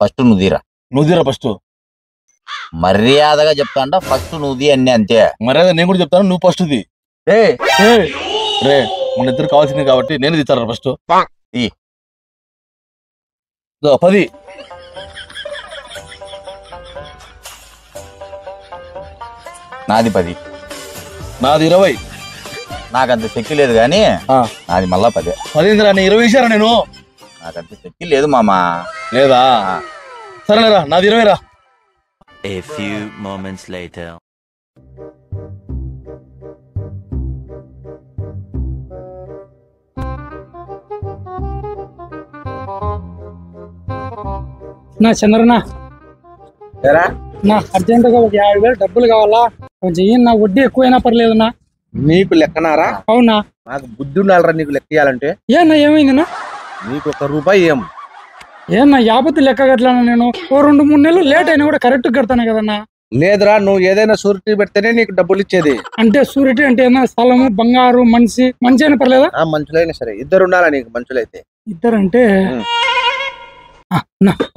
First నువ్వుదీరా first మర్యాదగా చెప్తాంట first నువ్వుది అన్ని అంతే మర్యాద నేను కూడా చెప్తాను నువ్వు ఫస్ట్ ది రే మన ఇద్దరు కావాల్సింది కాబట్టి నేను తీస్తాను ఫస్ట్ 10 నాది 10 నాది 20 నాకంత శక్తి లేదు కానీ నాది మళ్ళా 10 10 20 ఇచ్చారా నేను నాకంత శక్తి లేదు మామా లేదా సరేలేరా నాది 20 రా A few moments later. నా చంద్రనా నా అర్జెంటుగా ఒక 50,000 డబ్బులు కావాలా కొంచెం నా వడ్డీ ఎక్కువైనా పర్లేదునా నీకు లెక్కనారా అవునా నాకు బుద్ధి ఉండాలరా నీకు లెక్క ఇయ్యాలంటే ఏనా ఏమైందినా నీకు ₹1 ఏం ఏనా 50 లెక్క కట్టలేనా నేను ఓ 2-3 నెలలు లేట్ అయినా కూడా కరెక్ట్ కడతాను కదన్నా లేదురా నువ్వు ఏదైనా సూరిటీ పెడితేనే నీకు డబ్బులు ఇచ్చేది అంటే సూరిటీ అంటే ఏదైనా స్థలము బంగారు మంచి అయినా పర్లేదా మంచులైనా సరే ఇద్దరు ఉండాలా నీకు మంచులైతే ఇద్దరంటే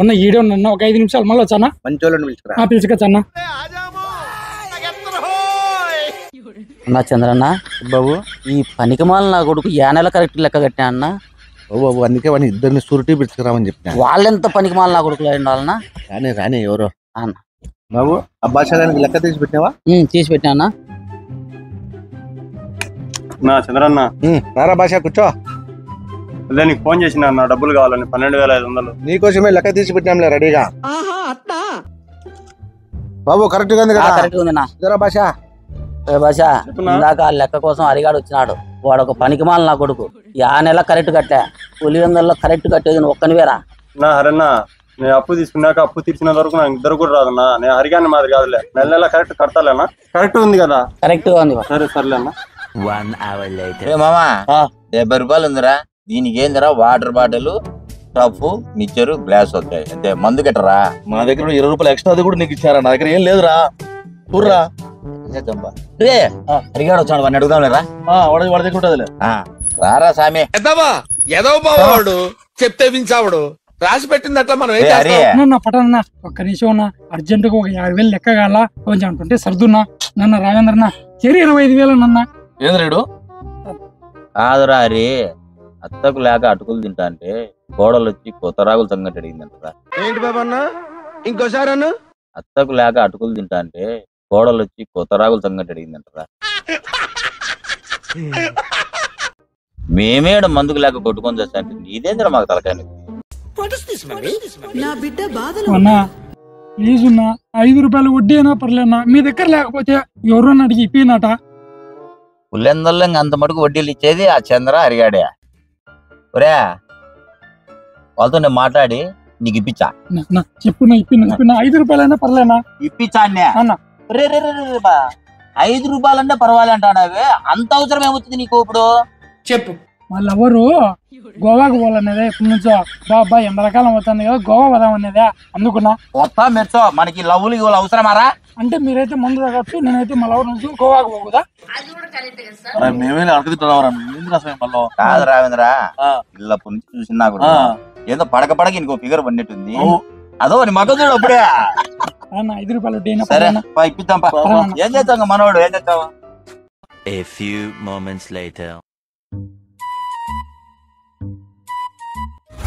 ఉన్న ఈడే ఉన్నా ఒక 5 నిమిషాలు మళ్ళీ వచ్చానా మంచోళ్ళని పిలుచుకురా పిలుచుకొచ్చన్నా అన్నా చంద్రన్న బాబు ఈ పనికిమాల నా కొడుకు నెల కరెక్ట్ లెక్క కట్టా అన్న బాబు అందుకే వాడిని ఇద్దరిని సూరిటీ పిలుచుకురామని చెప్పిన వాళ్ళెంత పనికిమాల నా కొడుకులు వాళ్ళనా రాని ఎవరో అన్న బాబు అబ్బాషానికి లెక్క తీసి పెట్టినావా తీసి పెట్టినా నా చంద్రన్న నారా భాష కూర్చో అదే నీకు ఫోన్ చేసిన నా డబ్బులు కావాలని 12,500 నీకోసమే లెక్క తీసి పెట్టినాంలే రెడీగా బాబు కరెక్ట్ గా ఉంది కదా కరెక్ట్ ఉంది నా భాష భాష ఇందాక ఆ లెక్క కోసం అరిగాడు వచ్చినాడు వాడు ఒక పనికిమాల నా కొడుకు నెల కరెక్ట్ కట్టా 900 కరెక్ట్ కట్టేది ఒక్కనివేరా నా హరన్నా నేను అప్పు తీసుకున్నాక అప్పు తీర్చిన వరకు నాకు ఇద్దరు కూడా రాదన్నా నేను హరిగాన్ని మాది కాదులే నెల కరెక్ట్ కడతాలేనా కరెక్ట్ ఉంది కదా కరెక్ట్ గా ఉంది సరే సర్లేనా 1 hour later. మామా 70 రూపాయలు ఉందిరా దీనికి ఏందిరా water bottle tough mixture glass వస్తాయి అంతే మందు కట్టరా మా దగ్గర ₹20 ఎక్స్ట్రా అది కూడా నీకు ఇచ్చారా నా దగ్గర ఏం లేదురా పూర్రా రే అడిగాడు వచ్చాడు వాడిని అడుగుదాం లేరా వాడి దగ్గర ఉంటుందిలే రారా సామి ఏదో బావాడు చెప్తే వించావుడు రాసి పెట్టింది అట్లా మనం పట్టణ ఒక్క నిమిషం ఉన్నా అర్జెంటుగా ఒక 50,000 లెక్క కాల కొంచెం అంటుంటే సర్దున్నా నన్న రావేంద్రన్న చెరి 25,000 నన్న ఏది రేడు కాదురా హరి అత్తకు లేక అటుకులు తింటా అంటే కోడలు వచ్చి కొత్త రాగులు సంగటి అడిగిందంటరా ఏంటి బాబా అన్న ఇంకోసారి అన్న అత్తకు లేక అటుకులు తింటా అంటే కోడలు వచ్చి కొత్త రాగులు సంగటి అడిగిందంటరా మేమేడ మందుకు లేక కొట్టుకొని చేస్తా అంటే నీదేంద్ర మాకు తలకాయ ప్లీజ్ ఉన్నా ₹5 వడ్డీ అయినా పర్లేనా మీ దగ్గర లేకపోతే ఎవరన్నా అడిగి ఇప్పినట పుల్లెందల్లో అంత మటుకు వడ్డీలు ఇచ్చేది ఆ చంద్ర అరిగాడే ఒరే వాళ్ళతో నేను మాట్లాడి నీకు ఇప్పించా చెప్పు ఇప్పిన ₹5 అయినా పర్లేనా ఇప్పించా అన్న ₹5 అంటే పర్వాలే అంటాడావే అంత అవసరం ఏమవుతుంది నీకు ఇప్పుడు చెప్పు వాళ్ళెవరు గోవాకు పోవాలనేదే ఇప్పటి నుంచో బాబా ఎండలకాలం అవుతుంది కదా గోవా పోదామనేదే అందుకున్నా కొత్త మెచ్చో మనకి లవ్వులు ఇవ్వాలి అవసరమారా అంటే మీరైతే ముందు తగ్గట్టు నేనైతే మళ్ళీ నుంచి గోవాకు పోగుదా మేమే అడుగుతున్నారా కాదు రావేంద్ర ఇళ్ళప్పటి నుంచి చూసినా కూడా ఏదో పడక ఇంకో ఫిగర్ పడినట్టుంది అదో నీ మగ చూడు అప్పుడే ₹5 సరే ఇప్పిద్దాం ఏం చేస్తాం మనవాడు ఏం చేస్తావా A few moments later.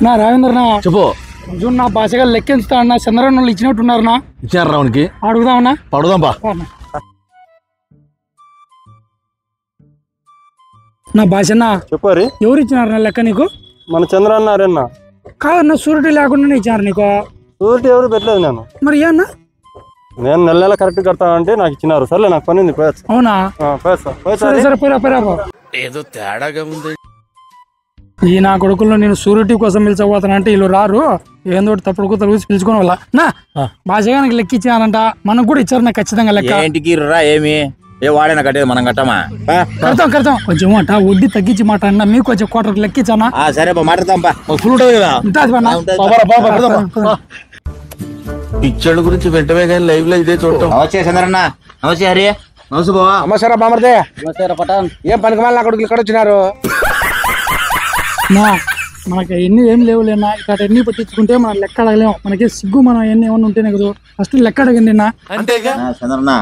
నా రావేంద్రనా చెప్పు కొంచెం నా భాషగా లెక్కించుతా అన్న చంద్రన్న వాళ్ళు ఇచ్చినట్టున్నారనా ఇచ్చారు రావునికి అడుగుదామన్నా పడుదాంపా నా భాషనా చెప్పారు ఎవరు ఇచ్చినారు లెక్క నీకు మన చంద్ర అన్నారన్నా కాదన్నా సూరిటీ లేకుండానే ఇచ్చారు నీకు సూరిటీ ఎవరు పెట్టలేదు నేను మరి ఏ అన్నా నేను నెల కరెక్ట్ కడతానంటే నాకు ఇచ్చినారు సర్లే నాకు పని ఉంది పోయచ్చు అవునా సరే సరే పోయిరా ఏదో తేడాగా ఉంది ఈ నా కొడుకుల్లో నేను సూరిటీ కోసం పిలిచబోతానంటే వీళ్ళు రారు ఏందో తప్పుడు కూతురు చూసి పిలుచుకోని వాళ్ళ నా భాషగానికి లెక్క ఇచ్చినారంట మనకు కూడా ఇచ్చారు నాకు ఖచ్చితంగా లెక్క ఇంటికి రా ఏమి ఏ వాడైనా కట్టేది మనం కట్టమా కడతాం కొంచెం మాట వడ్డీ తగ్గించి మాట అన్న మీకు కొంచెం క్వార్టర్ లెక్కించానా సరే మాట్లాడతాంపా ఫుల్ ఉంటుంది కదా పిచ్చడు గురించి వెంటనే కానీ లైవ్ లో ఇదే చూడటం నమస్తే చంద్రన్న నమస్తే హరి నమస్తే బావా నమస్కారా బామర్దే పటాన్ ఏం పనికి మళ్ళీ అక్కడికి ఇక్కడ వచ్చినారు మనకి ఎన్ని ఏం లేవులేనా ఇట్లా ఎన్ని పట్టించుకుంటే మనం లెక్క అడగలేము. మనకి సిగ్గు మనం ఎన్ని ఏమన్నా ఉంటేనే కదా ఫస్ట్ లెక్క అడగండి నిన్న. చంద్రన్న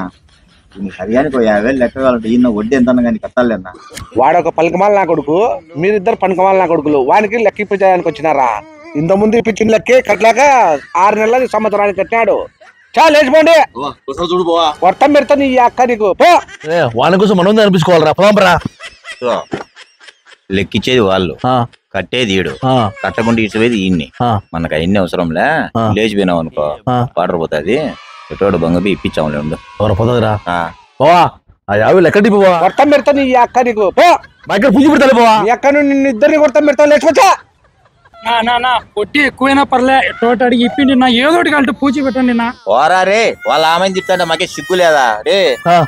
హరియానికి 50,000 లెక్క కావాలంటే ఈయన వడ్డీ ఎంత కానీ కట్టాలన్నా. వాడొక పలికమాల నా కొడుకు, మీరిద్దరు పనికమాల నా కొడుకులు. వానికి లెక్క ఇప్పించడానికి వచ్చినారా? ఇంత ముందు ఇప్పించిన లెక్కే కట్టలేక 6 నెలల సంవత్సరానికి కట్టినాడు. చాలా లేచిపోండి, చూడు పోవా, వర్తం పెడతా నీ అక్క నీకు పో. వాని కోసం మనం అనిపించుకోవాలరా, పోదాంరా. లెక్కిచ్చేది వాళ్ళు, కట్టేది ఈడు, కట్టకుండా ఇచ్చేది ఈయన్ని. మనకు అవన్నీ అవసరంలే. లేచిపోయినావు అనుకో వాటర్ పోతుంది. ఎటోడు బంగబి ఇప్పించాములే ఉండు. పోతుందిరా పోవా, ఆ 50 లెక్కటి పోవా. వర్తం పెడతా నీ అక్క నీకు పో. మా ఇక్కడ పూజ పెడతాను పోవా. నీ అక్క నిన్ను ఇద్దరిని కొడతాం పెడతా, లేచిపోతా. నా కొట్టి ఎక్కువైనా పర్లే, తోట అడిగి ఇప్పిండి నా ఏదోటి కలిసి పూచి పెట్టండి నా. ఓరా రే, వాళ్ళ ఆమెను చెప్తాంటే మాకే సిగ్గు లేదా రే?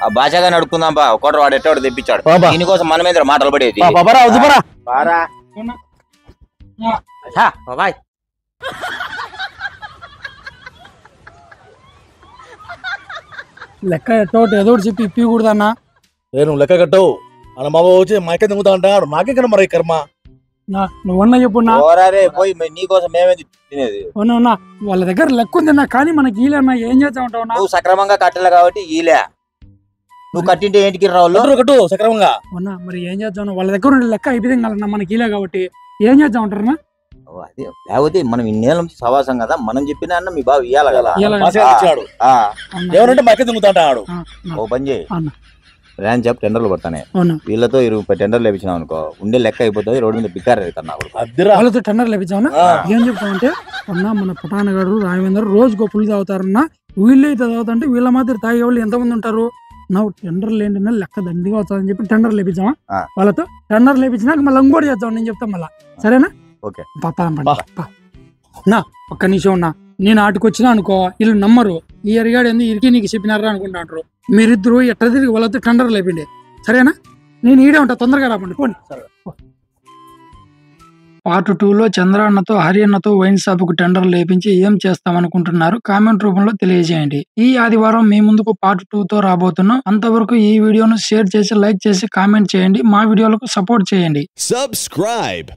ఆ భాషగా నడుపుకుందాం బా. ఒకటి వాడు ఎట్టోడు తెప్పించాడు, దీనికోసం మన మీద మాటలు పడేది. లెక్క ఎట్టోటి ఏదోటి చెప్పి ఇప్పకూడదన్నా. నువ్వు లెక్క కట్టవు అన్న మా బాబు వచ్చి మాకే తింగుతా అంటాడు. మాకే కదా మరి కర్మ. నువ్వన్నా చెప్పు నా. రే పోయి నీకోసం మేమే తినేది. అవునా వాళ్ళ దగ్గర లెక్క ఉంది నా, కానీ మనకి ఈలేనా ఏం చేస్తా ఉంటావు? నువ్వు సక్రమంగా కట్టలే కాబట్టి ఈలే. నువ్వు కట్టింటే ఏంటికి రావు కట్టు సక్రమంగా. అవునా మరి ఏం చేద్దాం? వాళ్ళ దగ్గర ఉండే లెక్క అయిపోయింది కదా మనకి ఈలే కాబట్టి ఏం చేద్దాం ఉంటారు? అదే లేకపోతే మనం ఇన్నేళ్ళ నుంచి సవాసం కదా, మనం చెప్పిన అన్న మీ బాబు ఇయ్యాలి కదా. ఏమనంటే మాకే తింగుతా అంటాడు. ఓ పని చేయి, ర్యాన్ చెప్పి టెండర్లు పడతానే. వీళ్ళతో 20 టెండర్లు లేపించినాం అనుకో, ఉండే లెక్క అయిపోతుంది. రోడ్డు మీద బికారు వాళ్ళతో టెండర్ లేపించామన్నా. ఏం చెప్తామంటే అన్నా మన పటానగాడు రాఘవేందర్ రోజు గొప్పలు తాగుతారన్నా. వీళ్ళు అయితే తాగుతుంటే వీళ్ళ మాదిరి తాగే వాళ్ళు ఎంతమంది ఉంటారు? నువ్వు టెండర్ లేని లెక్క దండిగా అవుతుందని చెప్పి టెండర్ లేపించామా. వాళ్ళతో టెండర్ లేపించినాక మళ్ళీ ఇంకోటి చేద్దాం, నేను చెప్తాను మళ్ళా. సరేనా? నా ఒక్క నిమిషం ఉన్నా. నేను ఆటకొచ్చినా అనుకో, వీళ్ళు నమ్మరు. ఈ అరిగాడు ఎందుకు ఇరికి నీకు చెప్పినారా అనుకుంటారు. మీరిద్దరు ఎట్లా తిరిగి వాళ్ళతో టెండర్ లేపిండి. సరేనా? నేను ఈడే ఉంటా, తొందరగా రాపండి పోండి. పార్ట్ 2లో చంద్రన్నతో హరియన్నతో వైన్ షాప్ కు టెండర్ లేపించి ఏం చేస్తామనుకుంటున్నారు కామెంట్ రూపంలో తెలియజేయండి. ఈ ఆదివారం మీ ముందుకు పార్ట్ 2తో రాబోతున్నాం. అంతవరకు ఈ వీడియోను షేర్ చేసి, లైక్ చేసి, కామెంట్ చేయండి. మా వీడియోలకు సపోర్ట్ చేయండి. Subscribe.